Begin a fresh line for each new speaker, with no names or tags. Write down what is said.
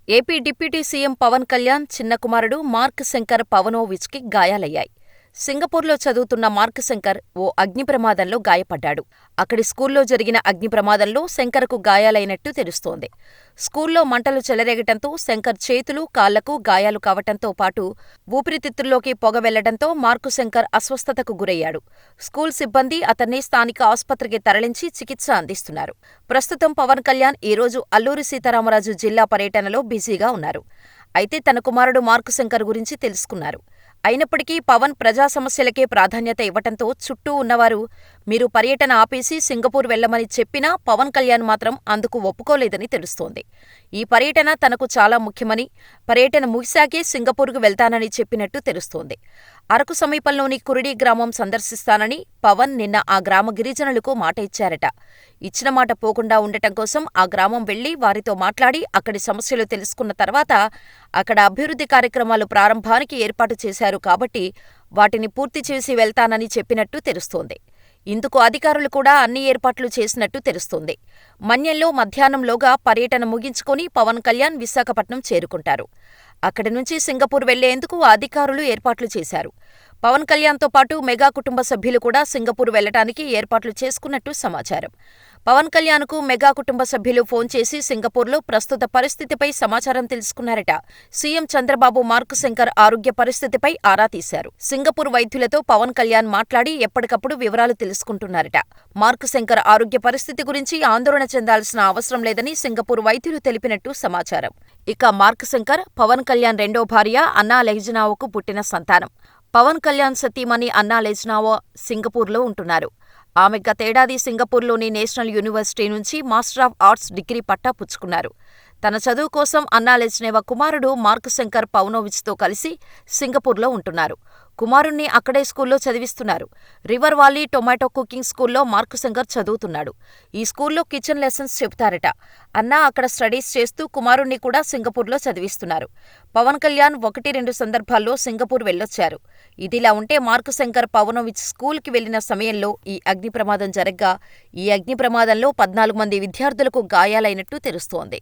AP deputy CM Pawan Kalyan చిన్న కుమారుడు mark Shankar పవనోవిచ్కి గాయాలయ్యాయి. సింగపూర్లో చదువుతున్న మార్క్ శంకర్ ఓ అగ్ని ప్రమాదంలో గాయపడ్డాడు. అక్కడి స్కూల్లో జరిగిన అగ్ని ప్రమాదంలో శంకర్కు గాయాలైనట్టు తెలుస్తోంది. స్కూల్లో మంటలు చెలరేగటంతో శంకర్ చేతులు, కాళ్లకు గాయాలు కావటంతో పాటు ఊపిరితిత్తుల్లోకి పొగ వెళ్లడంతో మార్కు శంకర్ అస్వస్థతకు గురయ్యాడు. స్కూల్ సిబ్బంది అతన్ని స్థానిక ఆస్పత్రికి తరలించి చికిత్స అందిస్తున్నారు. ప్రస్తుతం పవన్ కళ్యాణ్ ఈరోజు అల్లూరి సీతారామరాజు జిల్లా పర్యటనలో బిజీగా ఉన్నారు. అయితే తన కుమారుడు మార్కు శంకర్ గురించి తెలుసుకున్నారు. అయినప్పటికీ పవన్ ప్రజా సమస్యలకే ప్రాధాన్యత ఇవ్వటంతో చుట్టూ ఉన్నవారు మీరు పర్యటన ఆపేసి సింగపూర్ వెళ్లమని చెప్పినా పవన్ కళ్యాణ్ మాత్రం అందుకు ఒప్పుకోలేదని తెలుస్తోంది. ఈ పర్యటన తనకు చాలా ముఖ్యమని, పర్యటన ముగిశాకే సింగపూర్కు వెళ్తానని చెప్పినట్టు తెలుస్తోంది. అరకు సమీపంలోని కురిడి గ్రామం సందర్శిస్తానని పవన్ నిన్న ఆ గ్రామ గిరిజనులకు మాట ఇచ్చారట. ఇచ్చిన మాట పోకుండా ఉండటం కోసం ఆ గ్రామం వెళ్లి వారితో మాట్లాడి అక్కడి సమస్యలు తెలుసుకున్న తర్వాత అక్కడ అభివృద్ధి కార్యక్రమాలు ప్రారంభానికి ఏర్పాటు చేశారు కాబట్టి వాటిని పూర్తి చేసి వెళ్తానని చెప్పినట్టు తెలుస్తోంది. ఇందుకు అధికారులు కూడా అన్ని ఏర్పాట్లు చేసినట్టు తెలుస్తోంది. మన్యంలో మధ్యాహ్నంలోగా పర్యటన ముగించుకొని పవన్ కళ్యాణ్ విశాఖపట్నం చేరుకుంటారు. అక్కడి నుంచి సింగపూర్ వెళ్లేందుకు అధికారులు ఏర్పాట్లు చేశారు. పవన్ కళ్యాణ్తో పాటు మెగా కుటుంబ సభ్యులు కూడా సింగపూర్ వెళ్లటానికి ఏర్పాట్లు చేసుకున్నట్టు సమాచారం. పవన్ కళ్యాణ్కు మెగా కుటుంబ సభ్యులు ఫోన్ చేసి సింగపూర్లో ప్రస్తుత పరిస్థితిపై సమాచారం తెలుసుకున్నారట. సీఎం చంద్రబాబు మార్క్ శంకర్ ఆరోగ్య పరిస్థితిపై ఆరా తీశారు. సింగపూర్ వైద్యులతో పవన్ కళ్యాణ్ మాట్లాడి ఎప్పటికప్పుడు వివరాలు తెలుసుకుంటున్నారట. మార్క్ శంకర్ ఆరోగ్య పరిస్థితి గురించి ఆందోళన చెందాల్సిన అవసరం లేదని సింగపూర్ వైద్యులు తెలిపినట్టు సమాచారం. ఇక మార్క్ శంకర్ పవన్ కళ్యాణ్ రెండో భార్య అన్నా లెహ్జనావోకు పుట్టిన సంతానం. పవన్ కళ్యాణ్ సతీమణి అన్నా లెహ్జనావో సింగపూర్లో ఉంటున్నారు. ఆమె గతేడాది సింగపూర్లోని నేషనల్ యూనివర్సిటీ నుంచి మాస్టర్ ఆఫ్ ఆర్ట్స్ డిగ్రీ పట్టా పుచ్చుకున్నారు. తన చదువు కోసం అన్నా లెహ్జనావో కుమారుడు మార్క్ శంకర్ పవనోవిచ్తో కలిసి సింగపూర్లో ఉంటున్నారు. కుమారుణ్ణి అక్కడే స్కూల్లో చదివిస్తున్నారు. రివర్ వాలీ టొమాటో కుకింగ్ స్కూల్లో మార్క్ శంకర్ చదువుతున్నాడు. ఈ స్కూల్లో కిచెన్ లెసన్స్ చెబుతారట. అన్నా అక్కడ స్టడీస్ చేస్తూ కుమారుణ్ణి కూడా సింగపూర్లో చదివిస్తున్నారు. పవన్ కళ్యాణ్ 1-2 సందర్భాల్లో సింగపూర్ వెళ్లొచ్చారు. ఇదిలా ఉంటే మార్క్ శంకర్ పవనోవిచ్ స్కూల్కి వెళ్లిన సమయంలో ఈ అగ్ని ప్రమాదం జరగ్గా ఈ అగ్ని ప్రమాదంలో 14 మంది విద్యార్థులకు గాయాలైనట్టు తెలుస్తోంది.